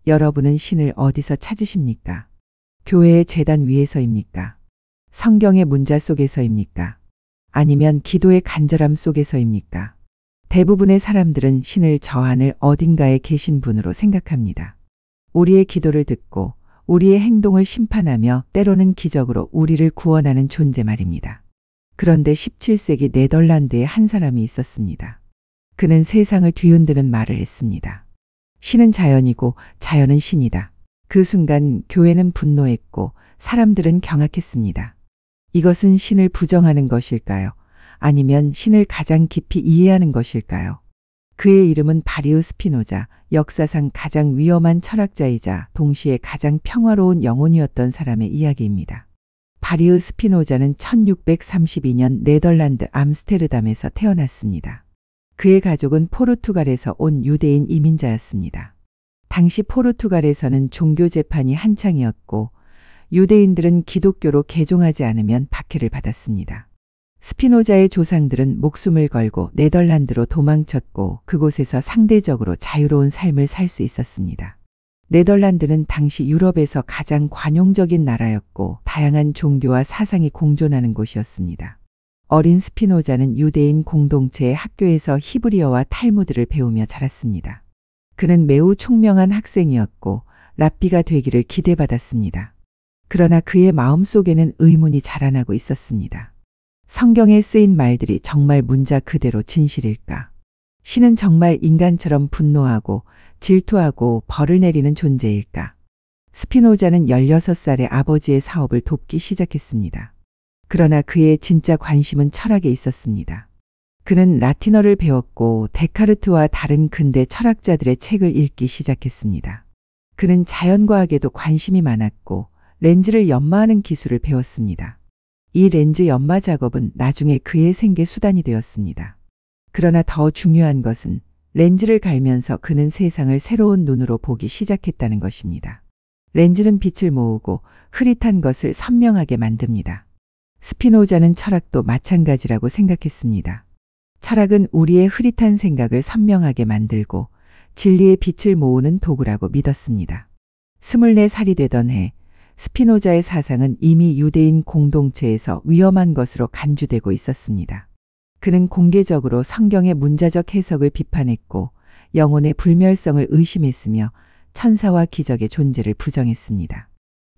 여러분은 신을 어디서 찾으십니까? 교회의 제단 위에서입니까? 성경의 문자 속에서입니까? 아니면 기도의 간절함 속에서입니까? 대부분의 사람들은 신을 저 하늘 어딘가에 계신 분으로 생각합니다. 우리의 기도를 듣고 우리의 행동을 심판하며 때로는 기적으로 우리를 구원하는 존재 말입니다. 그런데 17세기 네덜란드에 한 사람이 있었습니다. 그는 세상을 뒤흔드는 말을 했습니다. 신은 자연이고 자연은 신이다. 그 순간 교회는 분노했고 사람들은 경악했습니다. 이것은 신을 부정하는 것일까요? 아니면 신을 가장 깊이 이해하는 것일까요? 그의 이름은 바리흐 스피노자, 역사상 가장 위험한 철학자이자 동시에 가장 평화로운 영혼이었던 사람의 이야기입니다. 바리흐 스피노자는 1632년 네덜란드 암스테르담에서 태어났습니다. 그의 가족은 포르투갈에서 온 유대인 이민자였습니다. 당시 포르투갈에서는 종교 재판이 한창이었고 유대인들은 기독교로 개종하지 않으면 박해를 받았습니다. 스피노자의 조상들은 목숨을 걸고 네덜란드로 도망쳤고 그곳에서 상대적으로 자유로운 삶을 살 수 있었습니다. 네덜란드는 당시 유럽에서 가장 관용적인 나라였고 다양한 종교와 사상이 공존하는 곳이었습니다. 어린 스피노자는 유대인 공동체의 학교에서 히브리어와 탈무드를 배우며 자랐습니다. 그는 매우 총명한 학생이었고 랍비가 되기를 기대받았습니다. 그러나 그의 마음속에는 의문이 자라나고 있었습니다. 성경에 쓰인 말들이 정말 문자 그대로 진실일까? 신은 정말 인간처럼 분노하고 질투하고 벌을 내리는 존재일까? 스피노자는 16살에 아버지의 사업을 돕기 시작했습니다. 그러나 그의 진짜 관심은 철학에 있었습니다. 그는 라틴어를 배웠고 데카르트와 다른 근대 철학자들의 책을 읽기 시작했습니다. 그는 자연과학에도 관심이 많았고 렌즈를 연마하는 기술을 배웠습니다. 이 렌즈 연마 작업은 나중에 그의 생계 수단이 되었습니다. 그러나 더 중요한 것은 렌즈를 갈면서 그는 세상을 새로운 눈으로 보기 시작했다는 것입니다. 렌즈는 빛을 모으고 흐릿한 것을 선명하게 만듭니다. 스피노자는 철학도 마찬가지라고 생각했습니다. 철학은 우리의 흐릿한 생각을 선명하게 만들고 진리의 빛을 모으는 도구라고 믿었습니다. 24살이 되던 해 스피노자의 사상은 이미 유대인 공동체에서 위험한 것으로 간주되고 있었습니다. 그는 공개적으로 성경의 문자적 해석을 비판했고 영혼의 불멸성을 의심했으며 천사와 기적의 존재를 부정했습니다.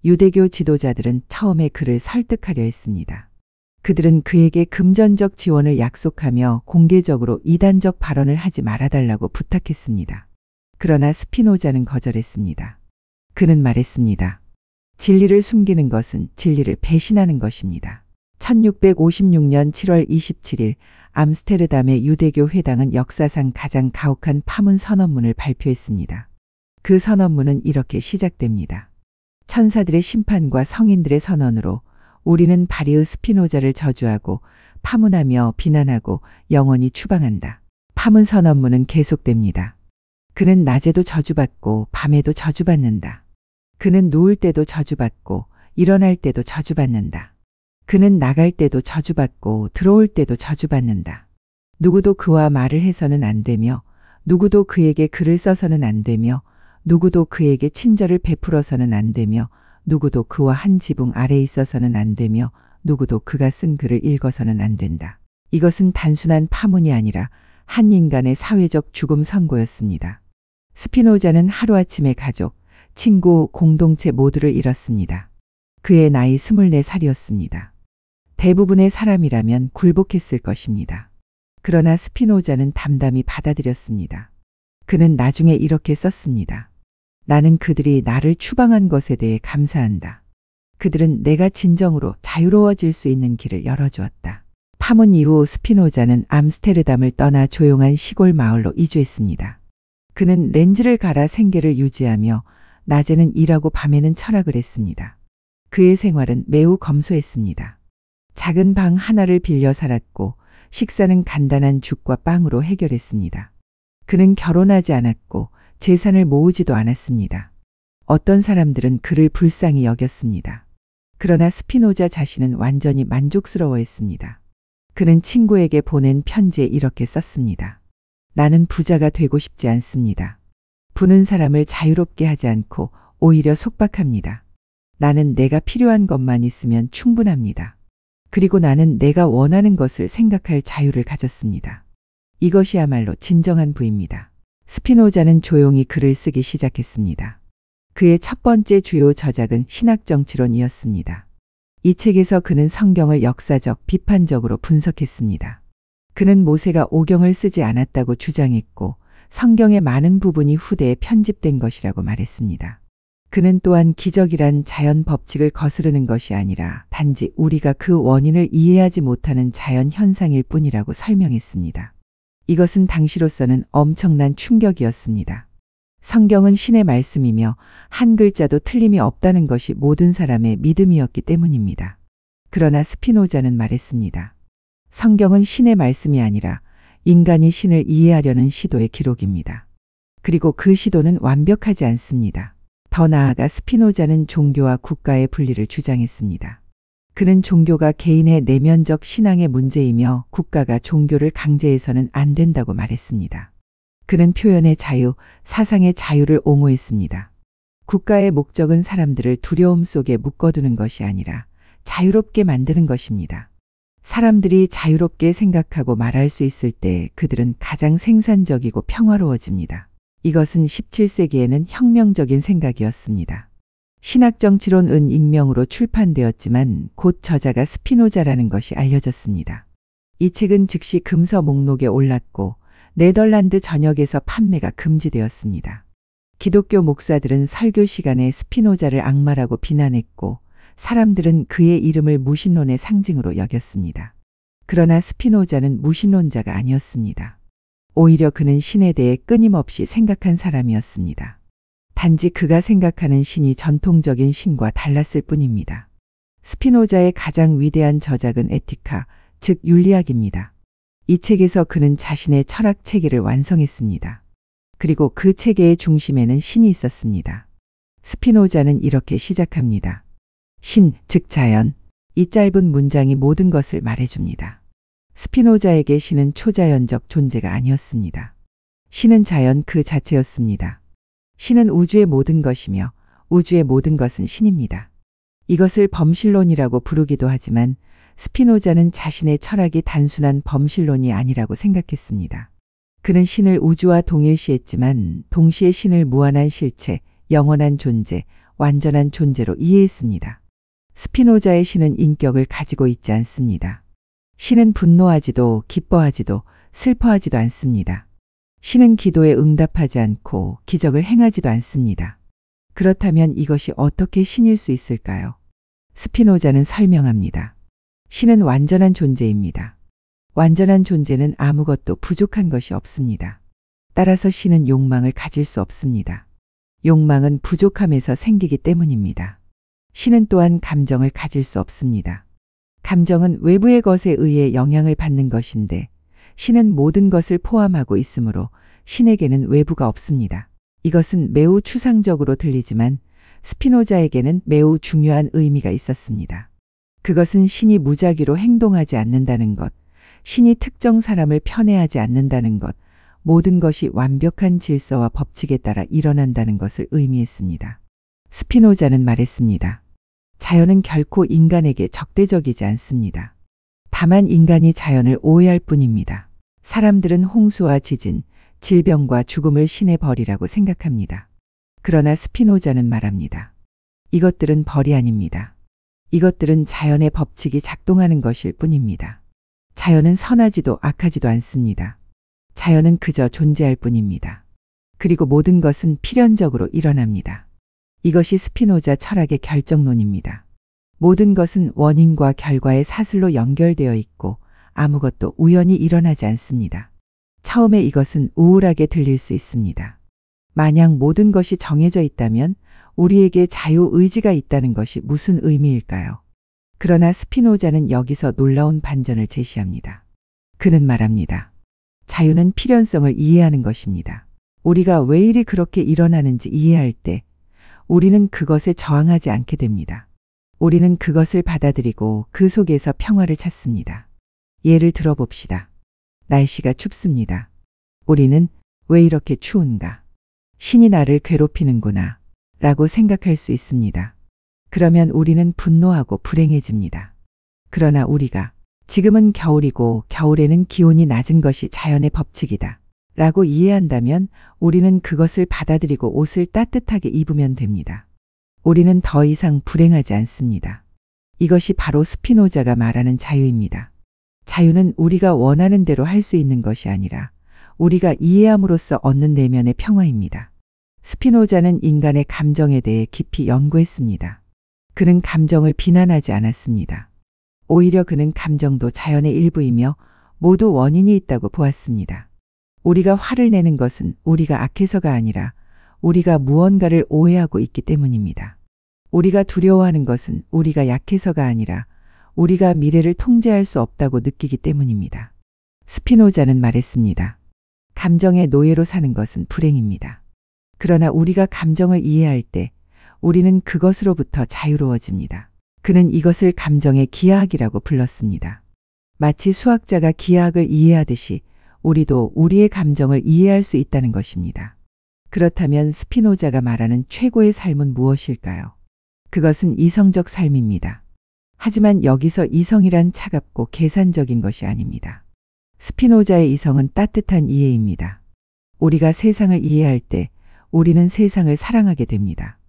유대교 지도자들은 처음에 그를 설득하려 했습니다. 그들은 그에게 금전적 지원을 약속하며 공개적으로 이단적 발언을 하지 말아달라고 부탁했습니다. 그러나 스피노자는 거절했습니다. 그는 말했습니다. 진리를 숨기는 것은 진리를 배신하는 것입니다. 1656년 7월 27일 암스테르담의 유대교 회당은 역사상 가장 가혹한 파문 선언문을 발표했습니다. 그 선언문은 이렇게 시작됩니다. 천사들의 심판과 성인들의 선언으로 우리는 바리흐 스피노자를 저주하고 파문하며 비난하고 영원히 추방한다. 파문 선언문은 계속됩니다. 그는 낮에도 저주받고 밤에도 저주받는다. 그는 누울 때도 저주받고 일어날 때도 저주받는다. 그는 나갈 때도 저주받고 들어올 때도 저주받는다. 누구도 그와 말을 해서는 안 되며 누구도 그에게 글을 써서는 안 되며 누구도 그에게 친절을 베풀어서는 안 되며 누구도 그와 한 지붕 아래에 있어서는 안 되며 누구도 그가 쓴 글을 읽어서는 안 된다. 이것은 단순한 파문이 아니라 한 인간의 사회적 죽음 선고였습니다. 스피노자는 하루아침에 가족, 친구, 공동체 모두를 잃었습니다. 그의 나이 24살이었습니다. 대부분의 사람이라면 굴복했을 것입니다. 그러나 스피노자는 담담히 받아들였습니다. 그는 나중에 이렇게 썼습니다. 나는 그들이 나를 추방한 것에 대해 감사한다. 그들은 내가 진정으로 자유로워질 수 있는 길을 열어주었다. 파문 이후 스피노자는 암스테르담을 떠나 조용한 시골 마을로 이주했습니다. 그는 렌즈를 갈아 생계를 유지하며 낮에는 일하고 밤에는 철학을 했습니다. 그의 생활은 매우 검소했습니다. 작은 방 하나를 빌려 살았고 식사는 간단한 죽과 빵으로 해결했습니다. 그는 결혼하지 않았고 재산을 모으지도 않았습니다. 어떤 사람들은 그를 불쌍히 여겼습니다. 그러나 스피노자 자신은 완전히 만족스러워했습니다. 그는 친구에게 보낸 편지에 이렇게 썼습니다. 나는 부자가 되고 싶지 않습니다. 부는 사람을 자유롭게 하지 않고 오히려 속박합니다. 나는 내가 필요한 것만 있으면 충분합니다. 그리고 나는 내가 원하는 것을 생각할 자유를 가졌습니다. 이것이야말로 진정한 부입니다. 스피노자는 조용히 글을 쓰기 시작했습니다. 그의 첫 번째 주요 저작은 신학정치론이었습니다. 이 책에서 그는 성경을 역사적, 비판적으로 분석했습니다. 그는 모세가 오경을 쓰지 않았다고 주장했고 성경의 많은 부분이 후대에 편집된 것이라고 말했습니다. 그는 또한 기적이란 자연 법칙을 거스르는 것이 아니라 단지 우리가 그 원인을 이해하지 못하는 자연 현상일 뿐이라고 설명했습니다. 이것은 당시로서는 엄청난 충격이었습니다. 성경은 신의 말씀이며 한 글자도 틀림이 없다는 것이 모든 사람의 믿음이었기 때문입니다. 그러나 스피노자는 말했습니다. 성경은 신의 말씀이 아니라 인간이 신을 이해하려는 시도의 기록입니다. 그리고 그 시도는 완벽하지 않습니다. 더 나아가 스피노자는 종교와 국가의 분리를 주장했습니다. 그는 종교가 개인의 내면적 신앙의 문제이며 국가가 종교를 강제해서는 안 된다고 말했습니다. 그는 표현의 자유, 사상의 자유를 옹호했습니다. 국가의 목적은 사람들을 두려움 속에 묶어두는 것이 아니라 자유롭게 만드는 것입니다. 사람들이 자유롭게 생각하고 말할 수 있을 때 그들은 가장 생산적이고 평화로워집니다. 이것은 17세기에는 혁명적인 생각이었습니다. 신학정치론은 익명으로 출판되었지만 곧 저자가 스피노자라는 것이 알려졌습니다. 이 책은 즉시 금서 목록에 올랐고 네덜란드 전역에서 판매가 금지되었습니다. 기독교 목사들은 설교 시간에 스피노자를 악마라고 비난했고 사람들은 그의 이름을 무신론의 상징으로 여겼습니다. 그러나 스피노자는 무신론자가 아니었습니다. 오히려 그는 신에 대해 끊임없이 생각한 사람이었습니다. 단지 그가 생각하는 신이 전통적인 신과 달랐을 뿐입니다. 스피노자의 가장 위대한 저작은 에티카, 즉 윤리학입니다. 이 책에서 그는 자신의 철학 체계를 완성했습니다. 그리고 그 체계의 중심에는 신이 있었습니다. 스피노자는 이렇게 시작합니다. 신, 즉 자연. 이 짧은 문장이 모든 것을 말해줍니다. 스피노자에게 신은 초자연적 존재가 아니었습니다. 신은 자연 그 자체였습니다. 신은 우주의 모든 것이며 우주의 모든 것은 신입니다. 이것을 범실론이라고 부르기도 하지만 스피노자는 자신의 철학이 단순한 범실론이 아니라고 생각했습니다. 그는 신을 우주와 동일시했지만 동시에 신을 무한한 실체, 영원한 존재, 완전한 존재로 이해했습니다. 스피노자의 신은 인격을 가지고 있지 않습니다. 신은 분노하지도 기뻐하지도 슬퍼하지도 않습니다. 신은 기도에 응답하지 않고 기적을 행하지도 않습니다. 그렇다면 이것이 어떻게 신일 수 있을까요? 스피노자는 설명합니다. 신은 완전한 존재입니다. 완전한 존재는 아무것도 부족한 것이 없습니다. 따라서 신은 욕망을 가질 수 없습니다. 욕망은 부족함에서 생기기 때문입니다. 신은 또한 감정을 가질 수 없습니다. 감정은 외부의 것에 의해 영향을 받는 것인데 신은 모든 것을 포함하고 있으므로 신에게는 외부가 없습니다. 이것은 매우 추상적으로 들리지만 스피노자에게는 매우 중요한 의미가 있었습니다. 그것은 신이 무작위로 행동하지 않는다는 것, 신이 특정 사람을 편애하지 않는다는 것, 모든 것이 완벽한 질서와 법칙에 따라 일어난다는 것을 의미했습니다. 스피노자는 말했습니다. 자연은 결코 인간에게 적대적이지 않습니다. 다만 인간이 자연을 오해할 뿐입니다. 사람들은 홍수와 지진, 질병과 죽음을 신의 벌이라고 생각합니다. 그러나 스피노자는 말합니다. 이것들은 벌이 아닙니다. 이것들은 자연의 법칙이 작동하는 것일 뿐입니다. 자연은 선하지도 악하지도 않습니다. 자연은 그저 존재할 뿐입니다. 그리고 모든 것은 필연적으로 일어납니다. 이것이 스피노자 철학의 결정론입니다. 모든 것은 원인과 결과의 사슬로 연결되어 있고 아무것도 우연히 일어나지 않습니다. 처음에 이것은 우울하게 들릴 수 있습니다. 만약 모든 것이 정해져 있다면 우리에게 자유의지가 있다는 것이 무슨 의미일까요? 그러나 스피노자는 여기서 놀라운 반전을 제시합니다. 그는 말합니다. 자유는 필연성을 이해하는 것입니다. 우리가 왜 일이 그렇게 일어나는지 이해할 때 우리는 그것에 저항하지 않게 됩니다. 우리는 그것을 받아들이고 그 속에서 평화를 찾습니다. 예를 들어 봅시다. 날씨가 춥습니다. 우리는 왜 이렇게 추운가? 신이 나를 괴롭히는구나 라고 생각할 수 있습니다. 그러면 우리는 분노하고 불행해집니다. 그러나 우리가 지금은 겨울이고 겨울에는 기온이 낮은 것이 자연의 법칙이다 라고 이해한다면 우리는 그것을 받아들이고 옷을 따뜻하게 입으면 됩니다. 우리는 더 이상 불행하지 않습니다. 이것이 바로 스피노자가 말하는 자유입니다. 자유는 우리가 원하는 대로 할 수 있는 것이 아니라 우리가 이해함으로써 얻는 내면의 평화입니다. 스피노자는 인간의 감정에 대해 깊이 연구했습니다. 그는 감정을 비난하지 않았습니다. 오히려 그는 감정도 자연의 일부이며 모두 원인이 있다고 보았습니다. 우리가 화를 내는 것은 우리가 악해서가 아니라 우리가 무언가를 오해하고 있기 때문입니다. 우리가 두려워하는 것은 우리가 약해서가 아니라 우리가 미래를 통제할 수 없다고 느끼기 때문입니다. 스피노자는 말했습니다. 감정의 노예로 사는 것은 불행입니다. 그러나 우리가 감정을 이해할 때 우리는 그것으로부터 자유로워집니다. 그는 이것을 감정의 기하학이라고 불렀습니다. 마치 수학자가 기하학을 이해하듯이 우리도 우리의 감정을 이해할 수 있다는 것입니다. 그렇다면 스피노자가 말하는 최고의 삶은 무엇일까요? 그것은 이성적 삶입니다. 하지만 여기서 이성이란 차갑고 계산적인 것이 아닙니다. 스피노자의 이성은 따뜻한 이해입니다. 우리가 세상을 이해할 때 우리는 세상을 사랑하게 됩니다.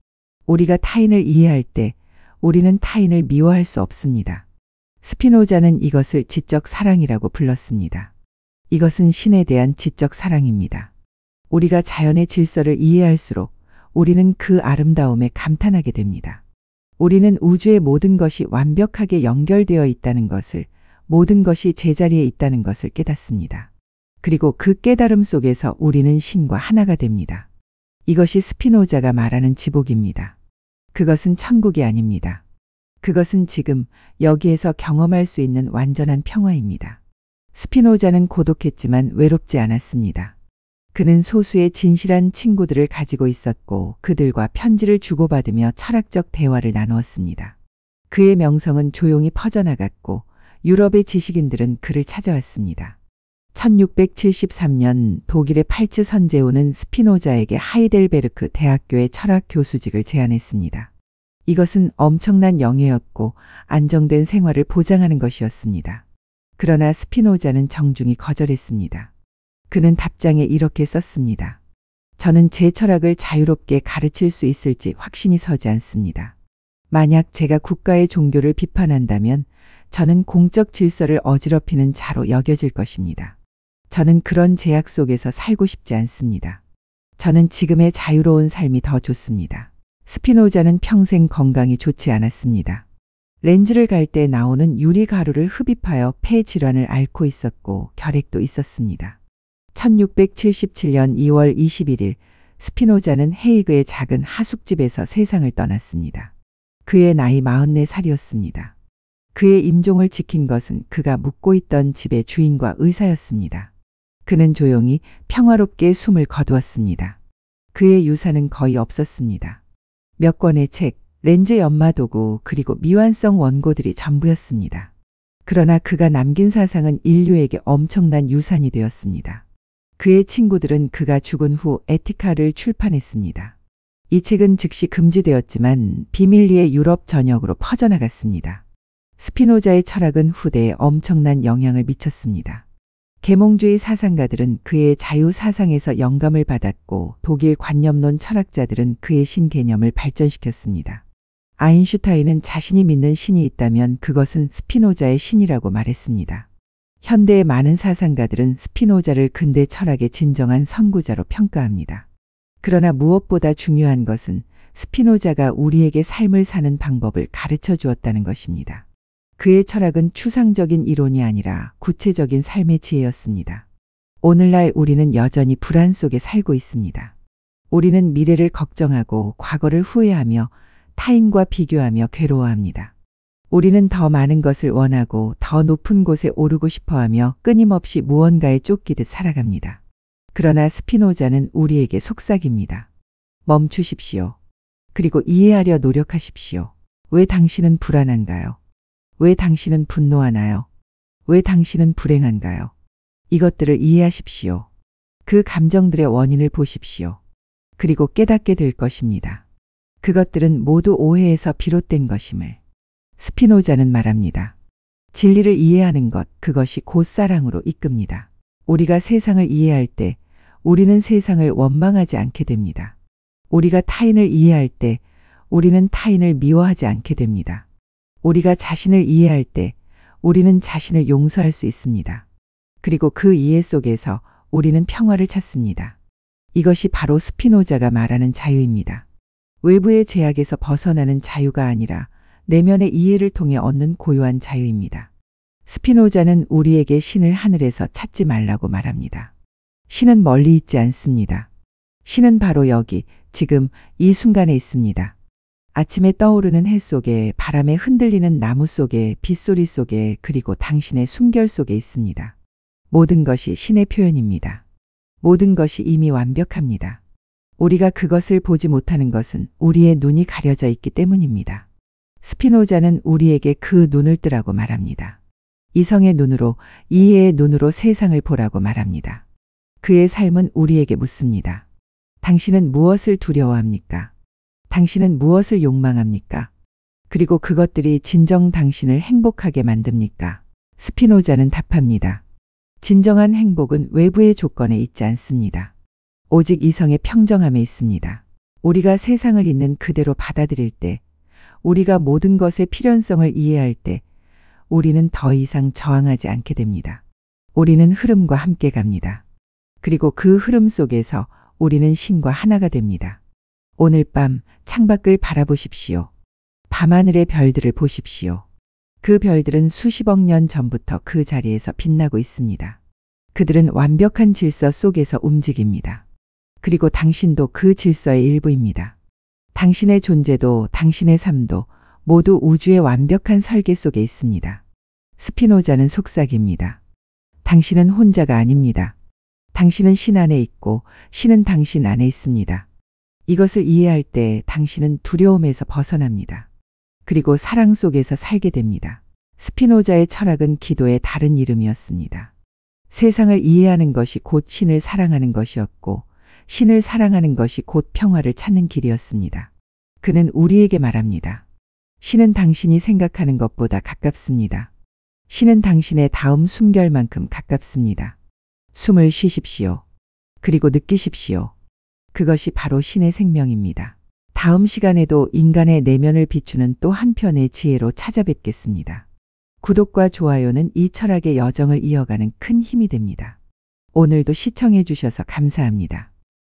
우리가 타인을 이해할 때 우리는 타인을 미워할 수 없습니다. 스피노자는 이것을 지적 사랑이라고 불렀습니다. 이것은 신에 대한 지적 사랑입니다. 우리가 자연의 질서를 이해할수록 우리는 그 아름다움에 감탄하게 됩니다. 우리는 우주의 모든 것이 완벽하게 연결되어 있다는 것을, 모든 것이 제자리에 있다는 것을 깨닫습니다. 그리고 그 깨달음 속에서 우리는 신과 하나가 됩니다. 이것이 스피노자가 말하는 지복입니다. 그것은 천국이 아닙니다. 그것은 지금 여기에서 경험할 수 있는 완전한 평화입니다. 스피노자는 고독했지만 외롭지 않았습니다. 그는 소수의 진실한 친구들을 가지고 있었고 그들과 편지를 주고받으며 철학적 대화를 나누었습니다. 그의 명성은 조용히 퍼져나갔고 유럽의 지식인들은 그를 찾아왔습니다. 1673년 독일의 팔츠 선제우는 스피노자에게 하이델베르크 대학교의 철학 교수직을 제안했습니다. 이것은 엄청난 영예였고 안정된 생활을 보장하는 것이었습니다. 그러나 스피노자는 정중히 거절했습니다. 그는 답장에 이렇게 썼습니다. 저는 제 철학을 자유롭게 가르칠 수 있을지 확신이 서지 않습니다. 만약 제가 국가의 종교를 비판한다면 저는 공적 질서를 어지럽히는 자로 여겨질 것입니다. 저는 그런 제약 속에서 살고 싶지 않습니다. 저는 지금의 자유로운 삶이 더 좋습니다. 스피노자는 평생 건강이 좋지 않았습니다. 렌즈를 갈 때 나오는 유리 가루를 흡입하여 폐 질환을 앓고 있었고 결핵도 있었습니다. 1677년 2월 21일 스피노자는 헤이그의 작은 하숙집에서 세상을 떠났습니다. 그의 나이 44살이었습니다. 그의 임종을 지킨 것은 그가 묵고 있던 집의 주인과 의사였습니다. 그는 조용히 평화롭게 숨을 거두었습니다. 그의 유산은 거의 없었습니다. 몇 권의 책, 렌즈 연마도구 그리고 미완성 원고들이 전부였습니다. 그러나 그가 남긴 사상은 인류에게 엄청난 유산이 되었습니다. 그의 친구들은 그가 죽은 후 에티카를 출판했습니다. 이 책은 즉시 금지되었지만 비밀리에 유럽 전역으로 퍼져나갔습니다. 스피노자의 철학은 후대에 엄청난 영향을 미쳤습니다. 계몽주의 사상가들은 그의 자유 사상에서 영감을 받았고 독일 관념론 철학자들은 그의 신 개념을 발전시켰습니다. 아인슈타인은 자신이 믿는 신이 있다면 그것은 스피노자의 신이라고 말했습니다. 현대의 많은 사상가들은 스피노자를 근대 철학의 진정한 선구자로 평가합니다. 그러나 무엇보다 중요한 것은 스피노자가 우리에게 삶을 사는 방법을 가르쳐 주었다는 것입니다. 그의 철학은 추상적인 이론이 아니라 구체적인 삶의 지혜였습니다. 오늘날 우리는 여전히 불안 속에 살고 있습니다. 우리는 미래를 걱정하고 과거를 후회하며 타인과 비교하며 괴로워합니다. 우리는 더 많은 것을 원하고 더 높은 곳에 오르고 싶어하며 끊임없이 무언가에 쫓기듯 살아갑니다. 그러나 스피노자는 우리에게 속삭입니다. 멈추십시오. 그리고 이해하려 노력하십시오. 왜 당신은 불안한가요? 왜 당신은 분노하나요? 왜 당신은 불행한가요? 이것들을 이해하십시오. 그 감정들의 원인을 보십시오. 그리고 깨닫게 될 것입니다. 그것들은 모두 오해에서 비롯된 것임을 스피노자는 말합니다. 진리를 이해하는 것, 그것이 곧 사랑으로 이끕니다. 우리가 세상을 이해할 때 우리는 세상을 원망하지 않게 됩니다. 우리가 타인을 이해할 때 우리는 타인을 미워하지 않게 됩니다. 우리가 자신을 이해할 때 우리는 자신을 용서할 수 있습니다. 그리고 그 이해 속에서 우리는 평화를 찾습니다. 이것이 바로 스피노자가 말하는 자유입니다. 외부의 제약에서 벗어나는 자유가 아니라 내면의 이해를 통해 얻는 고요한 자유입니다. 스피노자는 우리에게 신을 하늘에서 찾지 말라고 말합니다. 신은 멀리 있지 않습니다. 신은 바로 여기, 지금, 이 순간에 있습니다. 아침에 떠오르는 해 속에, 바람에 흔들리는 나무 속에, 빗소리 속에, 그리고 당신의 숨결 속에 있습니다. 모든 것이 신의 표현입니다. 모든 것이 이미 완벽합니다. 우리가 그것을 보지 못하는 것은 우리의 눈이 가려져 있기 때문입니다. 스피노자는 우리에게 그 눈을 뜨라고 말합니다. 이성의 눈으로, 이해의 눈으로 세상을 보라고 말합니다. 그의 삶은 우리에게 묻습니다. 당신은 무엇을 두려워합니까? 당신은 무엇을 욕망합니까? 그리고 그것들이 진정 당신을 행복하게 만듭니까? 스피노자는 답합니다. 진정한 행복은 외부의 조건에 있지 않습니다. 오직 이성의 평정함에 있습니다. 우리가 세상을 있는 그대로 받아들일 때, 우리가 모든 것의 필연성을 이해할 때, 우리는 더 이상 저항하지 않게 됩니다. 우리는 흐름과 함께 갑니다. 그리고 그 흐름 속에서 우리는 신과 하나가 됩니다. 오늘 밤 창밖을 바라보십시오. 밤하늘의 별들을 보십시오. 그 별들은 수십억 년 전부터 그 자리에서 빛나고 있습니다. 그들은 완벽한 질서 속에서 움직입니다. 그리고 당신도 그 질서의 일부입니다. 당신의 존재도 당신의 삶도 모두 우주의 완벽한 설계 속에 있습니다. 스피노자는 속삭입니다. 당신은 혼자가 아닙니다. 당신은 신 안에 있고 신은 당신 안에 있습니다. 이것을 이해할 때 당신은 두려움에서 벗어납니다. 그리고 사랑 속에서 살게 됩니다. 스피노자의 철학은 기도의 다른 이름이었습니다. 세상을 이해하는 것이 곧 신을 사랑하는 것이었고 신을 사랑하는 것이 곧 평화를 찾는 길이었습니다. 그는 우리에게 말합니다. 신은 당신이 생각하는 것보다 가깝습니다. 신은 당신의 다음 숨결만큼 가깝습니다. 숨을 쉬십시오. 그리고 느끼십시오. 그것이 바로 신의 생명입니다. 다음 시간에도 인간의 내면을 비추는 또 한편의 지혜로 찾아뵙겠습니다. 구독과 좋아요는 이 철학의 여정을 이어가는 큰 힘이 됩니다. 오늘도 시청해 주셔서 감사합니다.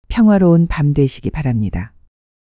평화로운 밤 되시기 바랍니다.